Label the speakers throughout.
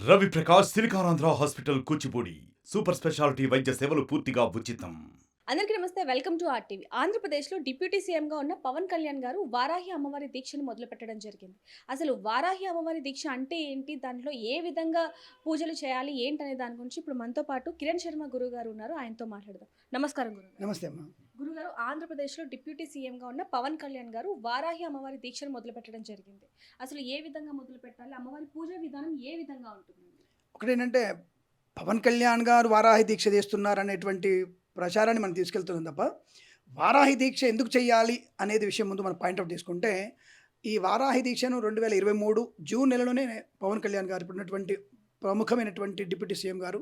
Speaker 1: Ravi Prakash Siliconandhra hospital Kuchipudi super speciality వైద్య సేవలు పూర్తిగా ఉచితం.
Speaker 2: అందరికీ నమస్తే. Welcome to RTV. ఆంధ్రప్రదేశ్లో డిప్యూటీ సీఎంగా ఉన్న పవన్ కళ్యాణ్ గారు వారాహి అమ్మవారి దీక్షను మొదలుపెట్టడం జరిగింది. అసలు వారాహి అమ్మవారి దీక్ష అంటే ఏంటి? దాంట్లో ఏ విధంగా పూజలు చేయాలి? ఏంటనే దాని గురించి ఇప్పుడు మనతో పాటు కిరణ్ శర్మ గురువు గారు ఉన్నారు. ఆయనతో మాట్లాడదాం. నమస్కారం గురుగారు.
Speaker 3: నమస్తే అమ్మా.
Speaker 2: గురుగారు, ఆంధ్రప్రదేశ్లో డిప్యూటీ సీఎంగా ఉన్న పవన్ కళ్యాణ్ గారు వారాహి అమ్మవారి దీక్షను మొదలుపెట్టడం జరిగింది. అసలు ఏ విధంగా మొదలు పెట్టాలి? అమ్మవారి పూజా విధానం ఏ విధంగా ఉంటుందండి?
Speaker 3: ఒకటేంటంటే పవన్ కళ్యాణ్ గారు వారాహి దీక్ష చేస్తున్నారు అనేటువంటి ప్రచారాన్ని మనం తీసుకెళ్తున్నాం తప్ప వారాహి దీక్ష ఎందుకు చేయాలి అనేది విషయం ముందు మనం పాయింట్అవుట్ చేసుకుంటే, ఈ వారాహి దీక్షను 2023 జూన్ నెలలోనే పవన్ కళ్యాణ్ గారు ఇప్పుడున్నటువంటి ప్రముఖమైనటువంటి డిప్యూటీ సీఎం గారు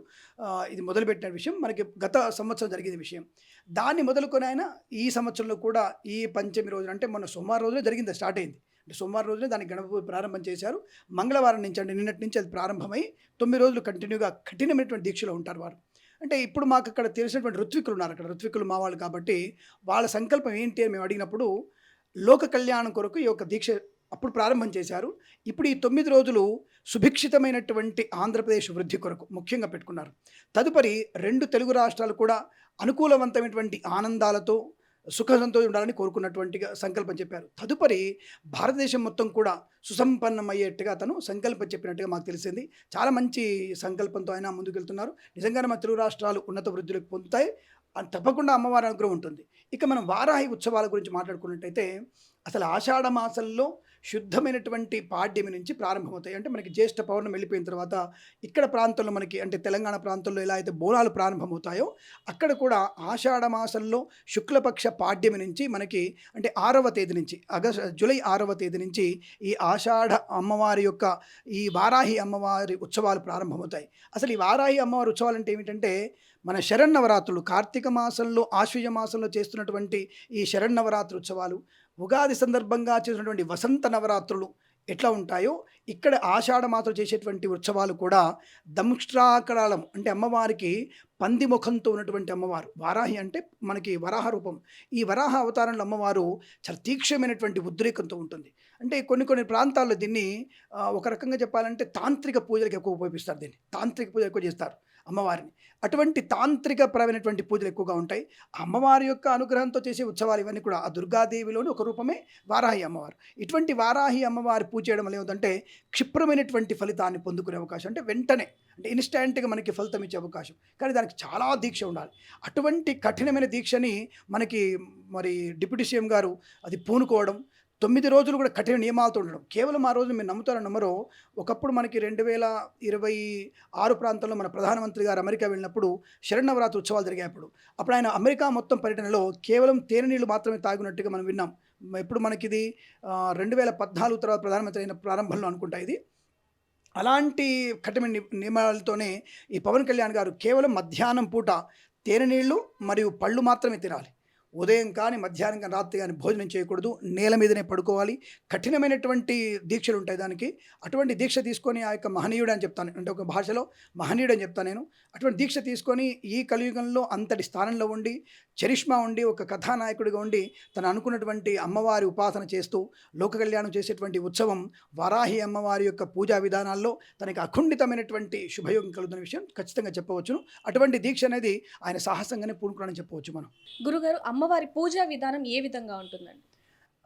Speaker 3: ఇది మొదలుపెట్టిన విషయం మనకి గత సంవత్సరం జరిగిన విషయం. దాన్ని మొదలుకొని ఆయన ఈ సంవత్సరంలో కూడా ఈ పంచమి రోజున అంటే మొన్న సోమవారం రోజునే జరిగింది, స్టార్ట్ అయింది. అంటే సోమవారం రోజునే దానికి గణపతి ప్రారంభం చేశారు. మంగళవారం నుంచి అంటే నిన్నటి నుంచి అది ప్రారంభమై 9 రోజులు కంటిన్యూగా కఠినమైనటువంటి దీక్షలో ఉంటారు వారు. అంటే ఇప్పుడు మాకు అక్కడ తెలిసినటువంటి ఋత్వికులు ఉన్నారు, అక్కడ ఋత్వికులు మా వాళ్ళు కాబట్టి వాళ్ళ సంకల్పం ఏంటి అని మేము అడిగినప్పుడు లోక కళ్యాణం కొరకు ఈ యొక్క దీక్ష అప్పుడు ప్రారంభం చేశారు. ఇప్పుడు ఈ 9 రోజులు సుభిక్షితమైనటువంటి ఆంధ్రప్రదేశ్ వృద్ధి కొరకు ముఖ్యంగా పెట్టుకున్నారు. తదుపరి 2 తెలుగు రాష్ట్రాలు కూడా అనుకూలవంతమైనటువంటి ఆనందాలతో సుఖ సంతోషం ఉండాలని కోరుకున్నటువంటి సంకల్పం చెప్పారు. తదుపరి భారతదేశం మొత్తం కూడా సుసంపన్నమయ్యేట్టుగా అతను సంకల్పం చెప్పినట్టుగా మాకు తెలిసింది. చాలా మంచి సంకల్పంతో ఆయన ముందుకెళ్తున్నారు. నిజంగానే మా తెలుగు రాష్ట్రాలు ఉన్నత వృద్ధిలోకి పొందుతాయి. తప్పకుండా అమ్మవారి అనుగ్రహం ఉంటుంది. ఇక మనం వారాహి ఉత్సవాల గురించి మాట్లాడుకున్నట్టయితే అసలు ఆషాఢ మాసంలో శుద్ధమైనటువంటి పాడ్యమి నుంచి ప్రారంభమవుతాయి. అంటే మనకి జ్యేష్ఠ పౌర్ణమి వెళ్ళిపోయిన తర్వాత ఇక్కడ ప్రాంతంలో మనకి అంటే తెలంగాణ ప్రాంతంలో ఎలా అయితే బోనాలు ప్రారంభమవుతాయో అక్కడ కూడా ఆషాఢ మాసంలో శుక్లపక్ష పాడ్యమి నుంచి మనకి అంటే 6వ తేదీ నుంచి జూలై 6వ తేదీ నుంచి ఈ ఆషాఢ అమ్మవారి యొక్క ఈ వారాహి అమ్మవారి ఉత్సవాలు ప్రారంభమవుతాయి. అసలు ఈ వారాహి అమ్మవారి ఉత్సవాలు అంటే ఏమిటంటే మన శరన్నవరాత్రులు కార్తీక మాసంలో ఆశ్వయుజ మాసంలో చేస్తున్నటువంటి ఈ శరన్నవరాత్రి ఉత్సవాలు, ఉగాది సందర్భంగా చేసినటువంటి వసంత నవరాత్రులు ఎట్లా ఉంటాయో ఇక్కడ ఆషాఢ మాసం చేసేటువంటి ఉత్సవాలు కూడా దంష్ట్రాకరాళం అంటే అమ్మవారికి పంది ముఖంతో ఉన్నటువంటి అమ్మవారు. వారాహి అంటే మనకి వరాహ రూపం. ఈ వరాహ అవతారంలో అమ్మవారు చాలా తీక్షణమైనటువంటి ఉద్రేకంతో ఉంటుంది. అంటే కొన్ని ప్రాంతాల్లో దీన్ని ఒక రకంగా చెప్పాలంటే తాంత్రిక పూజలకు ఎక్కువ ఉపయోగిస్తారు. దీన్ని తాంత్రిక పూజలు ఎక్కువ చేస్తారు అమ్మవారిని. అటువంటి తాంత్రికపరమైనటువంటి పూజలు ఎక్కువగా ఉంటాయి. అమ్మవారి యొక్క అనుగ్రహంతో చేసే ఉత్సవాలు ఇవన్నీ కూడా ఆ దుర్గాదేవిలోని ఒక రూపమే వారాహి అమ్మవారు. ఇటువంటి వారాహి అమ్మవారి పూజ చేయడం వల్ల ఏమిటంటే క్షిప్రమైనటువంటి ఫలితాన్ని పొందుకునే అవకాశం, అంటే వెంటనే అంటే ఇన్స్టాంట్గా మనకి ఫలితం ఇచ్చే అవకాశం. కానీ దానికి చాలా దీక్ష ఉండాలి. అటువంటి కఠినమైన దీక్షని మనకి మరి డిప్యూటీ సీఎం గారు అది పూనుకోవడం, 9 రోజులు కూడా కఠిన నియమాలతో ఉండడం. కేవలం ఆ రోజు మీరు నమ్ముతారో నమ్మరో, ఒకప్పుడు మనకి 2026 ప్రాంతంలో మన ప్రధానమంత్రి గారు అమెరికా వెళ్ళినప్పుడు శరన్నవరాత్రి ఉత్సవాలు జరిగాయి. అప్పుడు ఆయన అమెరికా మొత్తం పర్యటనలో కేవలం తేనె నీళ్ళు మాత్రమే తాగినట్టుగా మనం విన్నాం. ఇప్పుడు మనకిది 2014 తర్వాత ప్రధానమంత్రి అయిన ప్రారంభంలో అనుకుంటా ఇది. అలాంటి కఠిన నియమాలతోనే ఈ పవన్ కళ్యాణ్ గారు కేవలం మధ్యాహ్నం పూట తేనె నీళ్ళు మరియు పళ్ళు మాత్రమే తినాలి. ఉదయం కానీ మధ్యాహ్నం కానీ రాత్రి కానీ భోజనం చేయకూడదు. నేల మీదనే పడుకోవాలి. కఠినమైనటువంటి దీక్షలు ఉంటాయి దానికి. అటువంటి దీక్ష తీసుకొని ఆ యొక్క మహనీయుడు అని చెప్తాను, అంటే ఒక భాషలో మహనీయుడు అని చెప్తాను నేను. అటువంటి దీక్ష తీసుకొని ఈ కలియుగంలో అంతటి స్థానంలో ఉండి చరిష్మా ఉండి ఒక కథానాయకుడిగా ఉండి తను అనుకున్నటువంటి అమ్మవారి ఉపాసన చేస్తూ లోక కళ్యాణం చేసేటువంటి ఉత్సవం వారాహి అమ్మవారి యొక్క పూజా విధానాల్లో తనకి అఖండితమైనటువంటి శుభయోగం కలుగుతున్న విషయం ఖచ్చితంగా చెప్పవచ్చును. అటువంటి దీక్ష అనేది ఆయన సాహసంగానే పూనుకున్నాడని చెప్పవచ్చు మనం.
Speaker 2: గురుగారు, అమ్మవారి పూజా విధానం ఏ విధంగా ఉంటుందండి?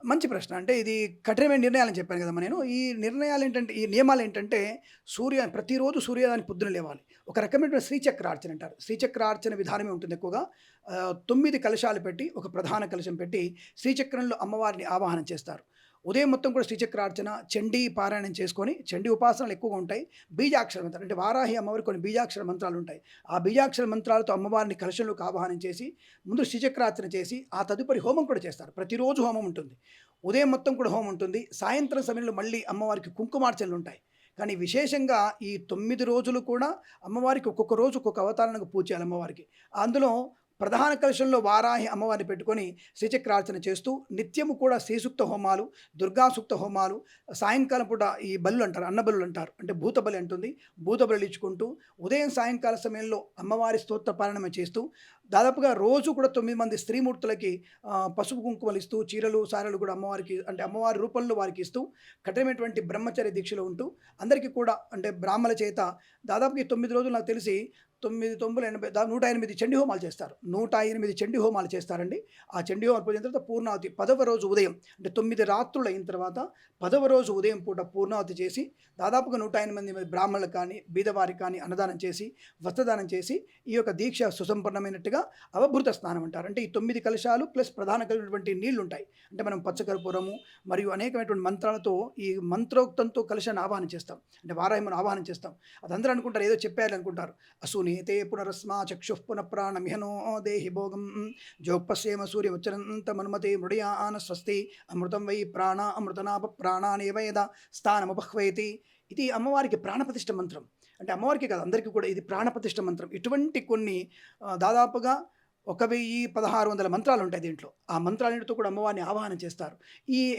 Speaker 3: మంచి ప్రశ్న. అంటే ఇది కఠినమైన నిర్ణయాలని చెప్పాను కదమ్మా నేను. ఈ నిర్ణయాలు ఏంటంటే ఈ నియమాలు ఏంటంటే ప్రతిరోజు సూర్యోదయాన్ని పొద్దున లేవాలి. ఒక రకమైనటువంటి శ్రీచక్రార్చన అంటారు. శ్రీచక్రార్చన విధానమే ఉంటుంది ఎక్కువగా. 9 కలశాలు పెట్టి ఒక ప్రధాన కలశం పెట్టి శ్రీచక్రంలో అమ్మవారిని ఆవాహనం చేస్తారు. ఉదయం మొత్తం కూడా శ్రీచక్రార్చన, చండీ పారాయణం చేసుకొని, చండీ ఉపాసనలు ఎక్కువగా ఉంటాయి. బీజాక్షర మంత్రాలు అంటే వారాహి అమ్మవారికి కొన్ని బీజాక్షర మంత్రాలు ఉంటాయి. ఆ బీజాక్షర మంత్రాలతో అమ్మవారిని కలశంలోకి ఆవాహనం చేసి ముందు శ్రీచక్రార్చన చేసి ఆ తదుపరి హోమం కూడా చేస్తారు. ప్రతిరోజు హోమం ఉంటుంది. ఉదయం మొత్తం కూడా హోమం ఉంటుంది. సాయంత్రం సమయంలో మళ్ళీ అమ్మవారికి కుంకుమార్చనలు ఉంటాయి. కానీ విశేషంగా ఈ 9 రోజులు కూడా అమ్మవారికి ఒక్కొక్క రోజు ఒక్కొక్క అవతారణకు పూజ చేయాలి అమ్మవారికి. అందులో ప్రధాన కలశంలో వారాహి అమ్మవారిని పెట్టుకొని శ్రీచక్రార్చన చేస్తూ నిత్యము కూడా శ్రీసూక్త హోమాలు, దుర్గా సూక్త హోమాలు, సాయంకాలం పూట ఈ బలులు అంటారు, అన్నబలులు అంటారు, అంటే భూతబలి అంటుంది, భూతబలి ఇచ్చుకుంటూ ఉదయం సాయంకాల సమయంలో అమ్మవారి స్తోత్ర పారాయణం చేస్తూ దాదాపుగా రోజు కూడా 9 మంది స్త్రీమూర్తులకి పసుపు కుంకుమలు ఇస్తూ చీరలు సారెలు కూడా అమ్మవారికి, అంటే అమ్మవారి రూపంలో వారికి ఇస్తూ కఠినమైనటువంటి బ్రహ్మచర్య దీక్షలో ఉంటూ అందరికీ కూడా అంటే బ్రాహ్మణ చేత దాదాపుగా 9 రోజులు నాకు తెలిసి 9, 9, 80 108 చండీ హోమాలు చేస్తారు. 108 చండీ హోమాలు చేస్తారండి. ఆ చండీ హోమాలు పూజ తర్వాత పూర్ణావతి 10వ రోజు ఉదయం, అంటే 9 రాత్రులు అయిన తర్వాత 10వ రోజు ఉదయం పూట పూర్ణావతి చేసి దాదాపుగా 108 మంది బ్రాహ్మణులకు కానీ బీదవారికి కానీ అన్నదానం చేసి వస్త్రదానం చేసి ఈ యొక్క దీక్ష సుసంపన్నమైనట్టుగా అవభృత స్నానం అంటారు. అంటే ఈ 9 కలశాలు ప్లస్ ప్రధాన కలిగినటువంటి నీళ్లు ఉంటాయి. అంటే మనం పచ్చకర్పూరము మరియు అనేకమైనటువంటి మంత్రాలతో ఈ మంత్రోక్తంతో కలశాన్ని ఆవాహన చేస్తాం, అంటే వారాహిమను ఆవాహనం చేస్తాం. అది అందరూ అనుకుంటారు ఏదో చెప్పారు అనుకుంటారు. అసూనీతే పునరస్మా చక్షుః పునఃప్రాణమిహనో దేహి భోగం జోపశ్యేమ సూర్యముచ్చరంతమనుమతే మృడయాన స్వస్తి అమృతం వై ప్రాణ అమృతనాభ ప్రాణానేవ యదా స్థానముపహ్వయతి. ఇది అమ్మవారికి ప్రాణప్రతిష్ఠ మంత్రం. అంటే అమ్మవారికి కాదు, అందరికీ కూడా ఇది ప్రాణప్రతిష్ఠ మంత్రం. ఇటువంటి కొన్ని దాదాపుగా 1116 మంత్రాలు ఉంటాయి దీంట్లో. ఆ మంత్రాలన్నిటితో కూడా అమ్మవారిని ఆవాహనం చేస్తారు.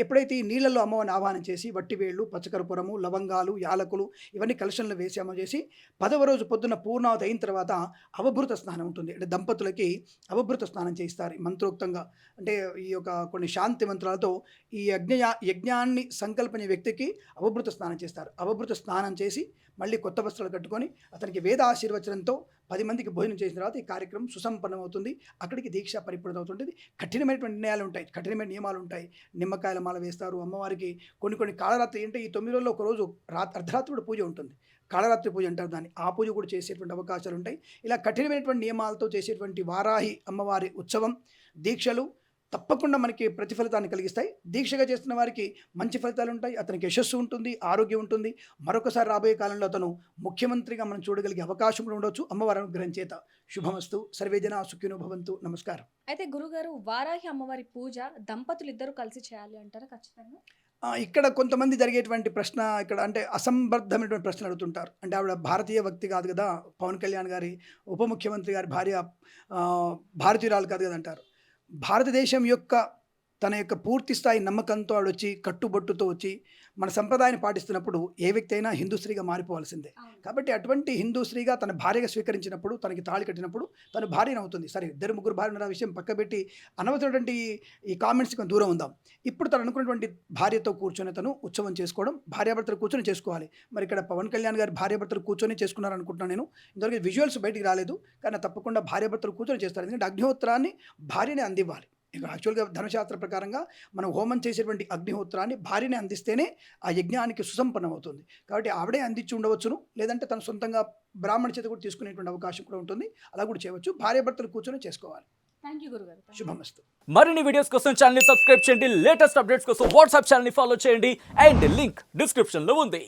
Speaker 3: ఎప్పుడైతే ఈ నీళ్ళల్లో అమ్మవారిని ఆవాహనం చేసి వట్టివేళ్ళు, పచ్చకర్పూరము, లవంగాలు, యాలకులు ఇవన్నీ కలశంలో వేసి అమ్మ చేసి 10వ రోజు పొద్దున్న పూర్ణావతి అయిన తర్వాత అవభృత స్నానం ఉంటుంది. అంటే దంపతులకి అవభృత స్నానం చేయిస్తారు మంత్రోక్తంగా. అంటే ఈ యొక్క కొన్ని శాంతి మంత్రాలతో ఈ యజ్ఞాన్ని సంకల్పనే వ్యక్తికి అవభృత స్నానం చేస్తారు. అవభృత స్నానం చేసి మళ్ళీ కొత్త వస్త్రాలు కట్టుకొని అతనికి వేద ఆశీర్వచనంతో 10 మందికి భోజనం చేసిన తర్వాత ఈ కార్యక్రమం సుసంపన్నం అవుతుంది. అక్కడికి దీక్ష పరిపూర్ణ అవుతుంటుంది. కఠినమైనటువంటి నిర్ణయాలు ఉంటాయి, కఠినమైన నియమాలు ఉంటాయి. నిమ్మకాయల మాల వేస్తారు అమ్మవారికి. కొన్ని కాళరాత్రి అంటే ఈ 9 రోజుల్లో ఒక రోజు అర్ధరాత్రి కూడా పూజ ఉంటుంది. కాళరాత్రి పూజ అంటారు దాన్ని. ఆ పూజ కూడా చేసేటువంటి అవకాశాలు ఉంటాయి. ఇలా కఠినమైనటువంటి నియమాలతో చేసేటువంటి వారాహి అమ్మవారి ఉత్సవం దీక్షలు తప్పకుండా మనకి ప్రతిఫలితాన్ని కలిగిస్తాయి. దీక్షగా చేస్తున్న వారికి మంచి ఫలితాలు ఉంటాయి, అతనికి యశస్సు ఉంటుంది, ఆరోగ్యం ఉంటుంది. మరొకసారి రాబోయే కాలంలో అతను ముఖ్యమంత్రిగా మనం చూడగలిగే అవకాశం కూడా ఉండవచ్చు అమ్మవారి అనుగ్రహం చేత. శుభమస్తు. సర్వేజన సుఖినో భవంతు. నమస్కారం.
Speaker 2: అయితే గురుగారు, వారాహి అమ్మవారి పూజ దంపతులు ఇద్దరు కలిసి చేయాలి అంటారా ఖచ్చితంగా?
Speaker 3: ఇక్కడ కొంతమంది జరిగేటువంటి ప్రశ్న ఇక్కడ అంటే అసంబద్ధమైనటువంటి ప్రశ్నలు అడుగుతుంటారు. అంటే ఆవిడ భారతీయ వ్యక్తి కాదు కదా, పవన్ కళ్యాణ్ గారి ఉప ముఖ్యమంత్రి గారి భార్య భారతీయురాలు కాదు కదా అంటారు. భారతదేశం యొక్క తన యొక్క పూర్తి స్థాయి నమ్మకంతో ఆవిడొచ్చి కట్టుబొట్టుతో వచ్చి మన సంప్రదాయాన్ని పాటిస్తున్నప్పుడు ఏ వ్యక్తి అయినా హిందూ స్త్రీగా మారిపోవాల్సిందే. కాబట్టి అటువంటి హిందూ స్త్రీగా తన భార్యగా స్వీకరించినప్పుడు, తనకి తాళి కట్టినప్పుడు తను భార్యను అవుతుంది. సరే, 2, 3 భార్యను విషయం పక్కబెట్టి అనవసరమైనటువంటి ఈ కామెంట్స్కి దూరం ఉందాం. ఇప్పుడు తను అనుకున్నటువంటి భార్యతో కూర్చొని తను ఉత్సవం చేసుకోవడం, భార్యాభర్తలు కూర్చొని చేసుకోవాలి. మరి ఇక్కడ పవన్ కళ్యాణ్ గారు భార్యాభర్తలు కూర్చొని చేసుకున్నారనుకుంటున్నాను నేను. ఇంతవరకు విజువల్స్ బయటికి రాలేదు, కానీ తప్పకుండా భార్యాభర్తలు కూర్చొని చేస్తారు. ఎందుకంటే అగ్నిహోత్రాన్ని భార్యనే అందివ్వాలి. ఇక యాక్చువల్గా ధర్మశాస్త్ర ప్రకారంగా మనం హోమం చేసేటువంటి అగ్నిహోత్రాన్ని భార్యనే అందిస్తేనే ఆ యజ్ఞానికి సుసంపన్నం అవుతుంది. కాబట్టి ఆవిడే అందించి ఉండవచ్చును, లేదంటే తను సొంతంగా బ్రాహ్మణ చేత కూడా తీసుకునేటువంటి అవకాశం కూడా ఉంటుంది. అలా కూడా చేయవచ్చు. భార్యాభర్తలు కూర్చొని చేసుకోవాలి.
Speaker 2: థ్యాంక్ యూ గురుగారు.
Speaker 3: శుభమస్తు.
Speaker 4: మరిన్ని వీడియోస్ కోసం ఛానల్ ని సబ్స్క్రైబ్ చేయండి. లేటెస్ట్ అప్డేట్స్ కోసం వాట్సాప్ ఛానల్ ని ఫాలో చేయండి. అండ్ లింక్ డిస్క్రిప్షన్ లో ఉంది.